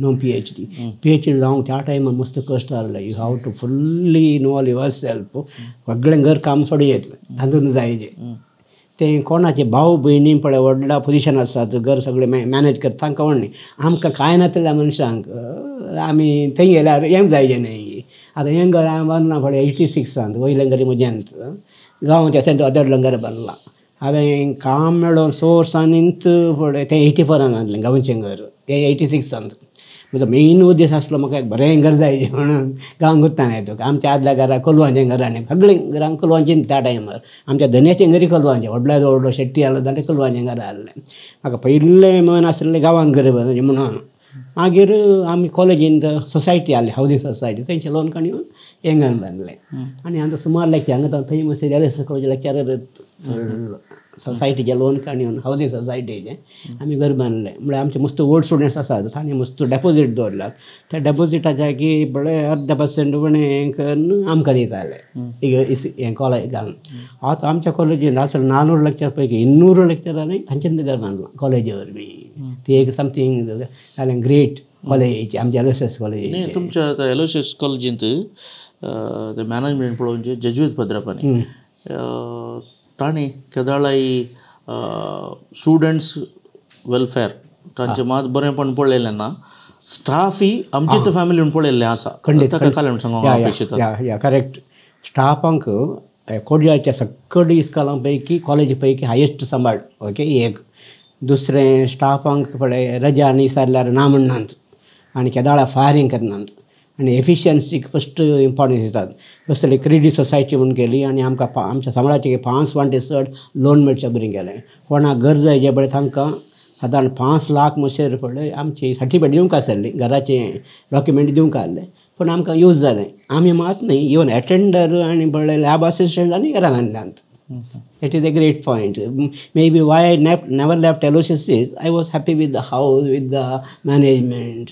no PhD जावंक त्या टायमार मस्त कश्ट आसलें you have to fully involve yourself सगळें घर काम सोडयेतलें तातूंत जायचें तें कोणाचे भाव भयणी पळय व्हडल्या पोजिशन आसात घर सगळें मॅनेज करता तांकां व्हडलें आमकां कांय नातल्या मनशांक आमी थंय गेल्यार हें जायचें न्ही आतां हें घर हांवें बांदलां फळे 86 वयलें घरी म्हज्यांत गांवच्या सेंट अदेडलं घर बांदलां हांवें काम मेळोन सोर्सांनींत फळे तें 84 बांदलें गांवचें घर तें 86 म्हजो मेन उद्देश आसलो म्हाका एक बरें घर जायचें म्हणून गांव गुत्तान येतो आमच्या आदल्या घरा कोलवांचें घरांनी सगळीं घरांक कोलवांचें त्या टायमार आमच्या धन्याचें घरी कोलवांचें व्हडल्यान व्हडलो शेट्टी आसलो जाल्यार कोलवांचें घर आहलें म्हाका पयलें मन आसलें गांवांत घर बांदचें म्हणून मागीर आमी कॉलेजींत सोसायटी आहली हावजींग सोसायटी तेंचें लोन काडून हेंगान बांदलें आनी आतां सुमार लेक्चर हांगा थंय मातशें कॉलेज लेक्चरर सोसायटीचें लोन काडून हावजींग सोसायटीचें आमी घर बांदलें म्हळ्यार आमचे मस्त ओल्ड स्टुडंट्स आसात तांणी मस्त डेपोजीट दवरल्यात त्या डेपोजिटाच्या की बळे 0.5% हें करून आमकां दिताले हें कॉलेज घालून आतां आमच्या कॉलेजीन आसले 400 लेक्चर पैकी 200 लेक्चरांनी तांचें घर बांदलां कॉलेजी वरवीं ती एक समथींग जालें ग्रेट कॉलेज आमच्या LHS कॉलेज तुमच्या LHS कॉलेजींत ते मॅनेजमेंट पळोवन जे जेजुईत भद्रपानी तांणी केदाळाई स्टुडंट्स वेलफेअर तांचें मात बरेंपण पळयलें ना स्टाफ ही आमचीच फॅमिलीन पळयल्लें आसा ताका कालें सांगूंक अपेक्षीत करेक्ट स्टाफांक कोडयाच्या सगळ्या इस्कॉलां पैकी कॉलेजी पैकी हायेस्ट सांबाळ ओके एक दुसरें स्टाफांक पळय रजा निसारल्यार ना म्हणनात आनी केदाळा फायरींग करनात आनी एफिशियन्सीक फस्ट इम्पॉर्टन्स दितात कसली क्रेडीट सोसायटी म्हणून केली आनी आमकां आमच्या सांबाळाचे 5 वांटे चड लोन मेळचें बरें केलें कोणाक गरज जाय जे पळय तांकां सादारण 5 लाख म्हणसर पळय आमची सर्टिफिकेट दिवंक आसली घराचें डॉक्युमेंट दिवंक आहलें पूण आमकां यूज जालें आमी मात न्ही इवन एटेंडर आनी पळय लॅब असिस्टंट आनी घरा बांदल्यात It is a great point. Maybe why I never left LHS is I was happy with the house, with the management.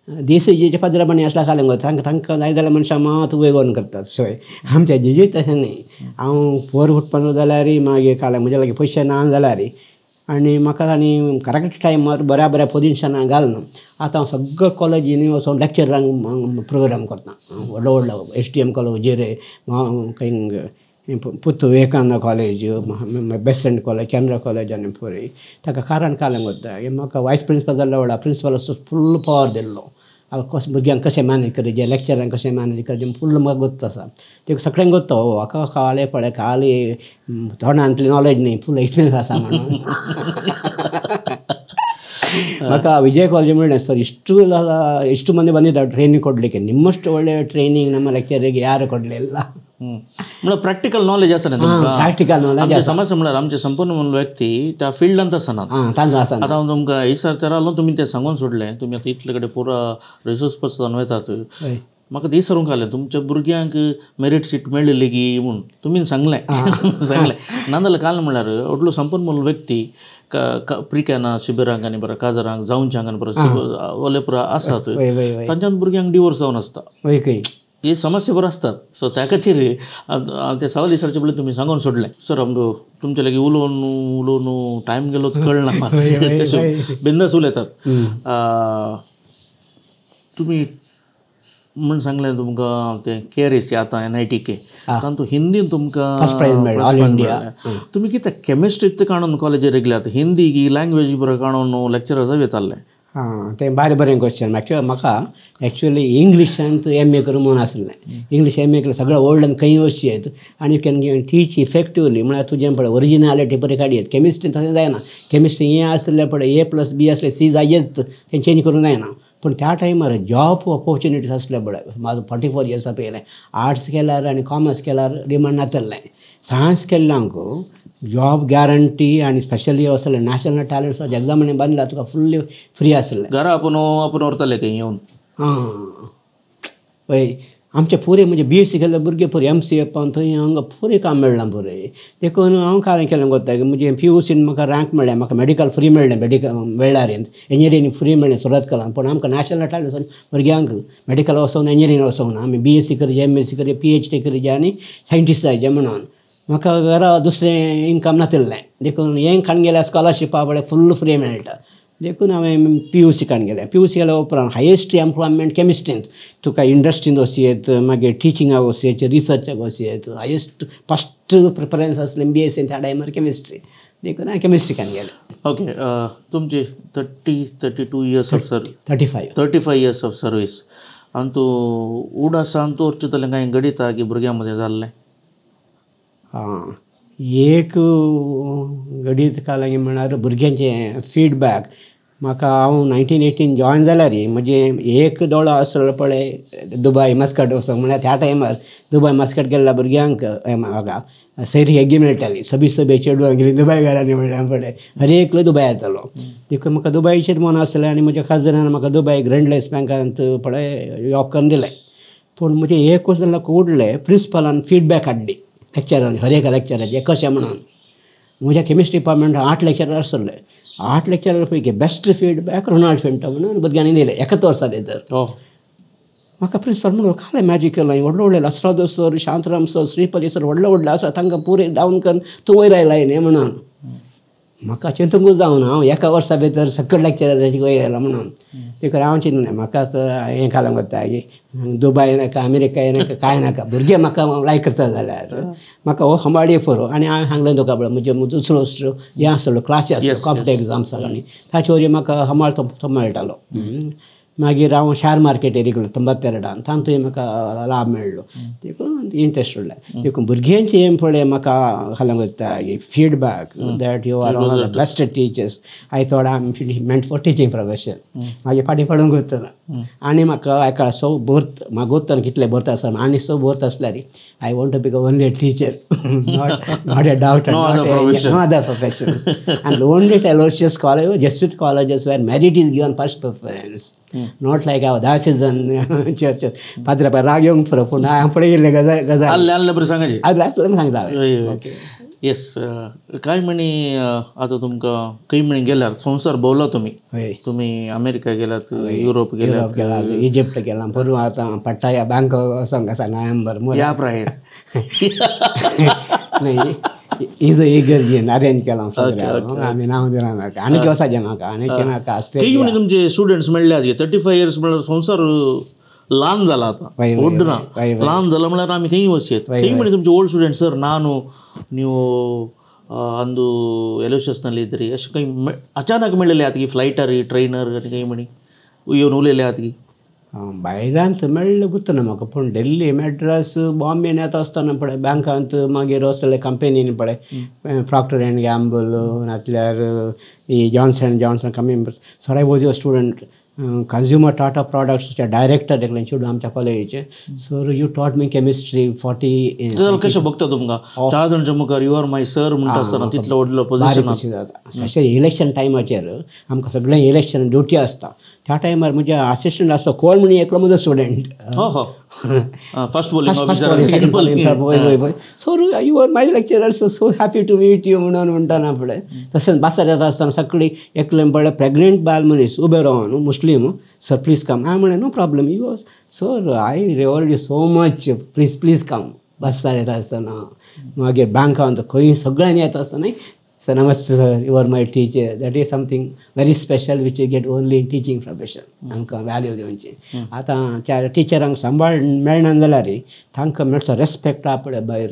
जे पदरापणी असला खालें गो तांकां जाय जाल्यार मनशां मात वेगोन करतात सोय आमच्या जेजूच तशें न्ही हांव पोर उठपानो जाल्यार मागीर काल्यां म्हज्या लागीं पयशे ना जाल्यार आनी म्हाका आनी करेक्ट टायमार बऱ्या पोजिशनाक घालना आतां हांव सगळ्या कॉलेजींनी वचोन लेक्चरांक प्रोग्राम करता व्हडलो STM कॉलेज जेरे खंय पुत्तू विवेकानंद कॉलेज बेसेंट कॉलेज केंद्र कॉलेज आनी पळय ताका कारण कालें वता म्हाका वायस प्रिंसिपल जाल्ल्या व्हडा प्रिंसिपल फूल पावर दिल्लो भुरग्यांक कशें मॅनेज करचें लेक्चरांक कशें मॅनेज करचें फुल्ल म्हाका गोत्त आसा ते सगळ्यांक गोत्त म्हाका कळ्ळें पळय खाली थोड्यांतली नॉलेज न्ही फुल एक्सपिरियन्स आसा म्हणून म्हाका ವಿಜಯ ಕಾಲೇಜ್ म्हणलें ಸರ್ ಇಷ್ಟು ಮಂದಿ ಬಂದಿದ್ದಾರೆ ಟ್ರೈನಿಂಗ್ ಕೊಡಲಿಕ್ಕೆ ನಿಮ್ಮಷ್ಟು ಒಳ್ಳೆ ಟ್ರೈನಿಂಗ್ ನಮ್ಮ ಲೆಕ್ಚರಿಗೆ ಯಾರು ಕೊಡಲಿಲ್ಲ म्हणल्यार प्रॅक्टिकल नॉलेज आसा न्ही तुमकां प्रॅक्टिकल नॉलेज आमची समस्या म्हणल्यार आमचे संपूर्ण व्यक्ती त्या फिल्डांत आसनात तांकां आसा आतां हांव तुमकां इसर रावलो तुमी तें सांगून सोडलें तुमी आतां इतले कडेन पुरो रिसोर्स पर्सन वतात म्हाका ते विसरूंक आलें तुमच्या भुरग्यांक मेरीट सीट मेळ्ळी गी म्हूण तुमी सांगलें नाजाल्यार काल म्हणल्यार व्हडलो संपूर्ण व्यक्ती प्री कॅना शिबिरांक आनी बरं काजरांक जावंच्यांक आनी बरं ओले पुरा आसात तांच्यान भुरग्यांक डिवोर्स जावन आसता ही समस्या बरो आसतात सो त्या खातीर ते सवाल विचारचे पयलीं तुमी सांगून सोडलें सर आमकां तुमचे लागीं उलोवन टायम गेलो कळना बिंदास उलयतात तुमी म्हण सांगलें तुमकां तें केअरएसी आतां NITK तातूंत हिंदीन तुमकां ऑल इंडिया तुमी कितें केमिस्ट्रीत काणून कॉलेजीर येयल्यात हिंदी ही लँग्वेज बरो काणून लेक्चरर जावं येताले तें बरें क्वेश्चन म्हाका एक्चुअली इंग्लिशांत MA करूं म्हणून आसलें इंग्लीश MA केलें सगळें ओल्ड आनी खंय वचचेत आनी यू कॅन टीच इफेक्टिवली म्हळ्यार तुजें पळय ओरिजिनालिटी बरें काडयत केमिस्ट्रीन तशें जायना केमिस्ट्री हें आसलें पळय A+B आसलें C जायच तें चेंज करूं जायना पूण त्या टायमार जॉब ऑपॉर्च्युनिटीज आसले पळय म्हाजो 44 इयर्सां पयलें आर्ट्स केल्यार आनी कॉमर्स केल्यार डिमांड नासलें सायन्स केल्ल्यांक जॉब गॅरंटी आनी स्पेशली असलें नॅशनल टॅलंट सर्च एग्जामिनी बांदला तुका फुल्ली फ्री आसलें घरा आपूण व्हरताले खंय येवन पळय आमचे पुरे म्हणजे BSc केल्ले भुरगे पुरे MCA पावन थंय हांगा पुरे काम मेळ्ळां पुरे देखून हांव काय केलें कोत्ता म्हणजे PUCन म्हाका रँक मेळ्ळें म्हाका मेडिकल फ्री मेळ्ळें मेळ्ळार इंजिनियरींग फ्री मेळ्ळें सुरत कलान पूण आमकां नॅशनल टॅलंट भुरग्यांक मेडिकल वचोंक ना इंजिनियरींग वचोंक ना आमी BSc करचें MSc करचें PhD करचें आनी सायंटिस्ट जायचें म्हणून म्हाका घरा दुसरें इन्कम नासलें देखून हें काडून गेल्यार स्कॉलरशिपा पळय फुल्ल फ्री मेळटा देखून हांवें PUC काडून गेलें PUC केल्या उपरांत हायेस्ट एम्प्लॉयमेंट केमिस्ट्रींत तुका इंडस्ट्रींत वचयत मागीर टिचिंगाक वचयत रिसर्चाक वचयत हायेस्ट फस्ट प्रिफरन्स आसलें BSc त्या टायमार केमिस्ट्री देखून हांवें केमिस्ट्री काडून गेलें ओके तुमची 32 years of 35 years of service आनी तूं उडासान तूं चिंतलें कांय गणिता की भुरग्यां मदें जाल्लें एक गणीत कालांगी म्हळ्यार भुरग्यांचें फीडबॅक म्हाका हांव 1918 जॉयन जाल्यार म्हणजे एक दोळो आसलो पळय दुबय मस्कट वचोंक म्हळ्यार त्या टायमार दुबय मस्कट गेल्ल्या भुरग्यांक म्हाका सैरी हेगी मेळटाली सबे चेडवां गेली दुबय घरांनी म्हणल्यार पळय हर एकलो दुबय येतालो देखून म्हाका दुबयचेर मन आसलें आनी म्हज्या खाजरान म्हाका दुबय ग्रँडलेस बँकांत पळय जॉब करून दिलें पूण म्हजें एक वर्स जाल्यार उडलें प्रिंसिपलान फीडबॅक हाडली लेक्चरान हर एका लेक्चराचें कशें म्हणून म्हज्या केमिस्ट्री डिपार्टमेंटान 8 लेक्चरर आसले 8 लेक्चरर पैकी बेस्ट फीडबॅक रोनाल्ड फेंटो म्हणून भुरग्यांनी दिलें एकच वर्सा भितर म्हाका प्रिंसिपल म्हणून खालें मॅजीक केलें व्हडलो Lasrado sir Shantaram sir Shripati sir व्हडलो आसा तांकां पुरे डावन करून तूं वयर आयला न्ही म्हणून म्हाका चिंतूंकूच जावना हांव एका वर्सा भितर सकयल लेक्चराची वयर आयला म्हणून देखून हांव चिंतलें म्हाका हें घालूंक वता दुबय नाका अमेरिका नाका कांय नाका भुरगे म्हाका लायक करता जाल्यार म्हाका हो हंबाडी फरो आनी हांवें सांगलें तुका पळय म्हणजे दुसरो हें आसलो क्लासी आसलो कॉम्पिटेटिव्ह एग्जाम्साक आनी ताचे वरी म्हाका हंबाळ तो मेळटालो मागीर हांव शेअर मार्केटेर गेलो 93 तातूंय म्हाका लाभ मेळ्ळो देखून इंट्रस्ट उरलें देखून भुरग्यांचें पळय म्हाका घालूंक वता feedback that you are one of the best teachers I thought I am meant for teaching profession म्हाजे फाटीं पडूंक वतना आनी म्हाका हेका सो भरत म्हाका वतना कितले भरत आसा आनी सो भरत आसल्यार I want to become only a teacher not a doctor no other professions and only टेलोशियस college Jesuit colleges where merit is given first preference not like our diocesan church पाद्रे राग येवंक फरक पूण हांवें पळय गेल्ले गजाल आल्ले बरें सांगायचे आसलें सांगता येस कांय म्हणी आतां तुमकां खंय म्हणी गेल्यार संवसार भोंवलो तुमी अमेरिका गेल्यात युरोप गेल्यात इजिप्ट गेला परवा आतां पट्टाया बँक वचोंक आसा नोव्हेंबर या प्रायर न्ही इज इगर्जीन अरेंज केलां सगळें आमी नांव दिलां म्हाका आनी वचचें म्हाका आनी नाका खंय म्हणी तुमचे स्टुडंट्स मेळ्ळ्यात 35 इयर्स म्हळ्यार संवसार ल्हान जाला आतां व्हड ना ल्हान जाला म्हळ्यार आमी खंय वचचेत खंय म्हणी तुमचे ओल्ड स्टुडंट सर ನಾನು ನೀವು ಅಂದು ಎಲೋಶಸ್ನಲ್ಲಿ ಇದ್ರಿ ಅಷ್ಟು ಕೈ ಅಚಾನಕ್ ಮೆಳ್ಳಲೆ ಆತಗಿ ಫ್ಲೈಟರ್ ಟ್ರೈನರ್ ಕೈ ಮಣಿ ಇವನು ಉಲೇಲೆ ಆತಗಿ भायल्यांत मेळ्ळें गुर्तना म्हाका पूण दिल्ली मॅड्रास बॉम्बेन येता आसतना पळय बँकांत मागीर वचले कंपनीन पळय प्रॉक्टर एंड गॅम्बल नातल्यार ही Johnson and Johnson company sir I was a student consumer Tata प्रॉडक्ट्सचे डायरेक्टर एकल्यान चेडूं आमच्या कॉलेजीचे sir you taught me chemistry 40 कशें बघता तुमकां 4 जाणांच्या मुखार यू आर माय सर म्हणटा आसतना तितलो व्हडलो पोजिशन स्पेशली इलेक्शन टायमाचेर आमकां सगळें इलेक्शन ड्युटी आसता त्या टायमार म्हणजे असिस्टंट आसता कोण म्हणून एकलो म्हजो student first bowling sir you are my lecturer so happy to meet you म्हणून म्हणटाना पळय तशेंच बासार येता आसतना सगळीं एकलें पळय प्रेग्नेंट बायल मनीस उबे रावन मुस्लीम सर प्लीज कम हांवें म्हणलें no problem you sir I reward you so much please come बसार येता आसतना मागीर बँकांत खंय सगळ्यांनी येता आसतना सर नमस्ते sir you are my teacher that is something very special which you get only in teaching profession आमकां वॅल्यू दिवची आतां त्या टिचरांक सांबाळ मेळना जाल्यार तांकां मेळचो रेस्पेक्ट आहा पळय भायर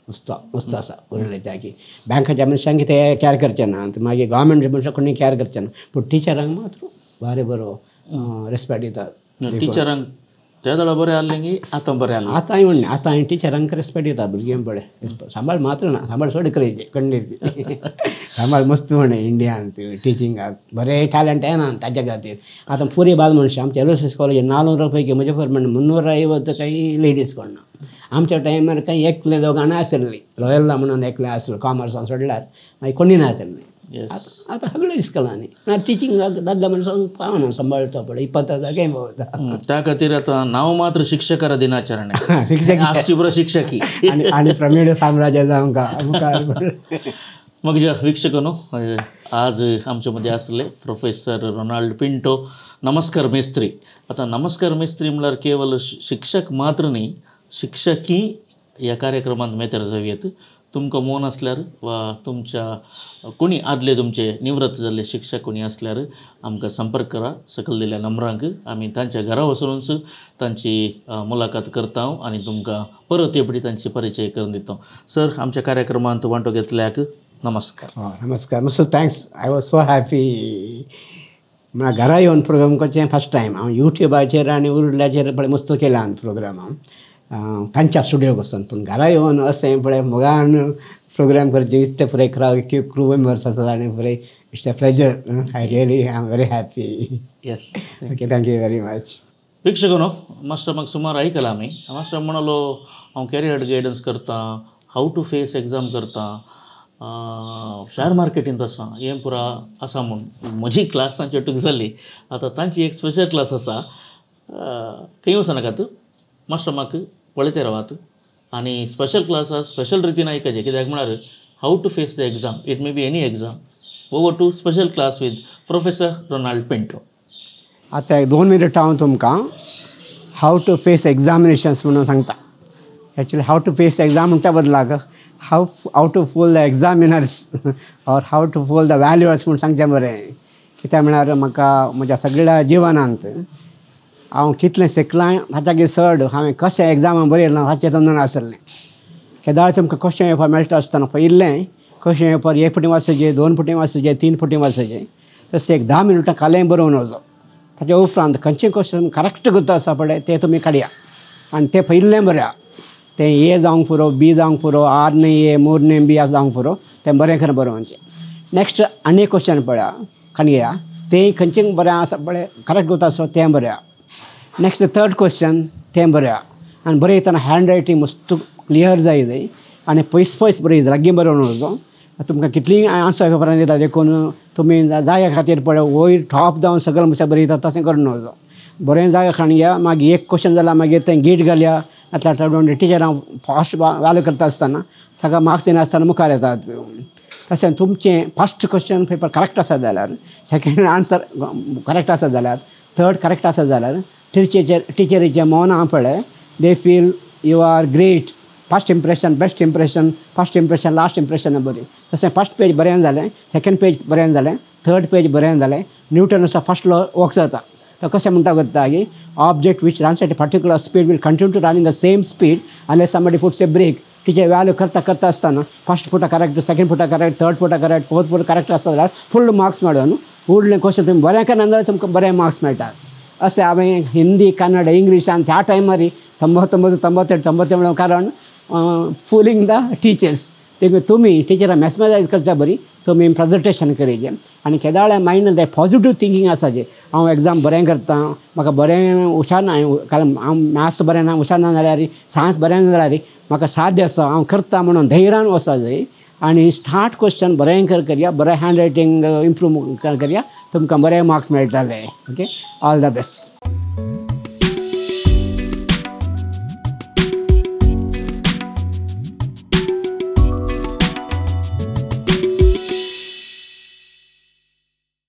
मस्त आसा उरले त्या की बँकाच्या मनशांक ते कॅर करचे ना मागीर गव्हर्मेंट मनशां कोणी कॅर करचे ना पूण टिचरांक मात्र बारे बरो रेस्पेक्ट दितात टिचरांक त्या वेळा बरें आहलें की आतां बरें आहलें आतां म्हणलें आतां हांवें टिचरांक रेस्पेक्ट दिता भुरग्यांक पळय सांबाळ मात्र ना सांबाळ चड करायचे खंडीत सांबाळ मस्त म्हणे इंडियांत टिचिंगाक बरें टॅलंट येना ताच्या खातीर आतां पुरी बाल मनशां आमच्या एलोसिस कॉलेजीन 400 पैकी म्हजे परमंट 350 काही लेडीज कोणना आमच्या टायमार काही एकले दोगांना आसली लॉयल्ला म्हणून एकलें आसलो कॉमर्सान सोडल्यार मागीर कोणी ना आसलें आतां सगळें इस्कलांनी ना टिचिंगाक दादल्या मनशांक पावना सांबाळता पळय 20,000 काही पावता त्या खातीर आतां नांव मात्र शिक्षकारा दिनाचरण शिक्षक आसची बरो शिक्षकी आनी प्रमीड साम्राज्य जावंक मुखार मग जे वीक्षकांनो आज आमच्या मध्ये असले प्रोफेसर रोनाल्ड पिंटो नमस्कार मेस्त्री आता नमस्कार मेस्त्री म्हळ्यार केवळ शिक्षक मात्र न्ही शिक्षकी ह्या कार्यक्रमांत मेतर जावयेत तुमकां मोन असल्यार वा तुमच्या कोणी आदले तुमचे निवृत्त जाल्ले शिक्षक कोणी असल्यार आमकां संपर्क करा सकयल दिल्ल्या नंबरांक आमी तांच्या घरा वचूनच तांची मुलाखत करता आनी तुमकां परत एपडी तांची परिचय करून दिता सर आमच्या कार्यक्रमांत वांटो घेतल्याक नमस्कार नमस्कार मस्त thanks I was so happy म्हळ्यार घरा येवन प्रोग्राम करचें फर्स्ट टायम हांव युट्यूबाचेर आनी उरल्याचेर पळय मस्त केला प्रोग्राम हांव तांच्या स्टुडियोक वचून पूण घरा येवन अशें पळय मोगान प्रोग्राम करचें इतले पुरे क्रू मेंबर्स आसात आनी पुरे it's a pleasure I really I am very happy yes okay thank you very much वीक्षकांनो मास्टर म्हाका सुमार आयकलां आमी मास्टर म्हणलो हांव कॅरियर गायडन्स करता हाऊ टू फेस एग्जाम करता शेअर मार्केटींत आसा हें पुरा आसा म्हूण म्हजी क्लास तांचे टूक जाली आतां तांची एक स्पेशल क्लास आसा खंय वचनाकात मास्टर म्हाका पळयते रावात आनी स्पेशल क्लास आसा स्पेशल रितीन आयकचें कित्याक म्हळ्यार how to face the exam it may be any exam over to special class with professor Ronald Pinto आतां 2 मिनटां हांव तुमकां हाऊ टू फेस एग्जामिनेशन्स म्हणून सांगता actually how to face exam म्हणटा बदलाक how to fool the examiners or how to fool the valuers म्हणून सांगचें बरें कित्याक म्हळ्यार म्हाका म्हज्या सगळ्या जिवनांत हांव कितलें शिकलां हाच्याकी चड हांवें कशें एग्जामाक बरयलां हाचेर नंदन आसलें केदारचें आमकां क्वेश्चन पेपर मेळटा आसतना पयलें क्वेश्चन पेपर 1 फावटी वाचचें 2 फावटी वाचचें 3 फावटी वाचचें तशें एक 10 मिनटां कालें बरोवन वचो ताच्या उपरांत खंयचें क्वेश्चन करेक्ट करता आसा पळय तें तुमी काडया आनी तें पयलें बऱ्या तें ए जावंक पुरो बी जावंक पुरो आर न्ही ए मोर न्ही बी जावंक पुरो तें बरें खरें बरोवचें नेक्स्ट आनी एक क्वेश्चन पळया काडया तें खंयचें बरें आसा पळय करेक्ट करता आसा तें बऱ्या नेक्स्ट थर्ड क्वेश्चन तें बऱ्या आनी बरयतना हँड रायटींग मस्त क्लियर जाय आनी पयस बरय लागीं बरोवन वचो तुमकां कितलीं आन्सर पेपरान दिता देखून तुमी जाग्या खातीर पळय वयर टॉप जावन सगळें मातशें बरयता तशें करून वचो बरें जागा काडया मागीर एक क्वेश्चन जाल्यार मागीर तें गीट घालया नातल्यार टिचरां फास्ट वालो करता आसतना ताका मार्क्स दिनासतना मुखार येतात तशें तुमचें फस्ट क्वेश्चन पेपर करेक्ट आसा जाल्यार सेकेंड आन्सर करेक्ट आसा जाल्यार थर्ड करेक्ट आसा जाल्यार टिचरीचें मौन आहा पळय they feel you are great first impression best impression first impression last impression बरी तशें फस्ट पेज बरें जालें सेकेंड पेज बरें जालें थर्ड पेज बरें जालें न्यूटनचा फस्ट लॉ वर्क जाता तो कशें म्हणटा करता की object which runs at a particular speed will continue to run in the same speed unless somebody puts a break teacher value करता आसतना फस्ट फुटा करेक्ट सेकेंड फुटा करेक्ट थर्ड फुटा करेक्ट फोर्थ फुटा करेक्ट आसा जाल्यार फूल मार्क्स मेळून उरलें क्वेश्चन तुमी बरें केलें जाल्यार तुमकां बरें मार्क्स मेळटात अशें हांवें हिंदी कन्नड इंग्लीश आनी त्या टायमार 98 कारण फुलींग द टिचर्स देखून तुमी टिचरां मॅस्मरायज करच्या बरी तुमी प्रेजेंटेशन करीचे आनी केदाळे मायंड ते पॉजिटीव थिंकींग आसा जे हांव एग्जाम बरें करता म्हाका बरें हुशार ना कारण हांव मॅथ्स बरें ना हुशार ना जाल्यार सायन्स बरें ना जाल्यार म्हाका साध्य आसा हांव करता म्हणून धैर्यान वचा जाय आनी स्टार्ट क्वेश्चन बरें करया बरें हँड रायटींग इम्प्रूव करया तुमकां बरें मार्क्स मेळटले. Okay, all the best.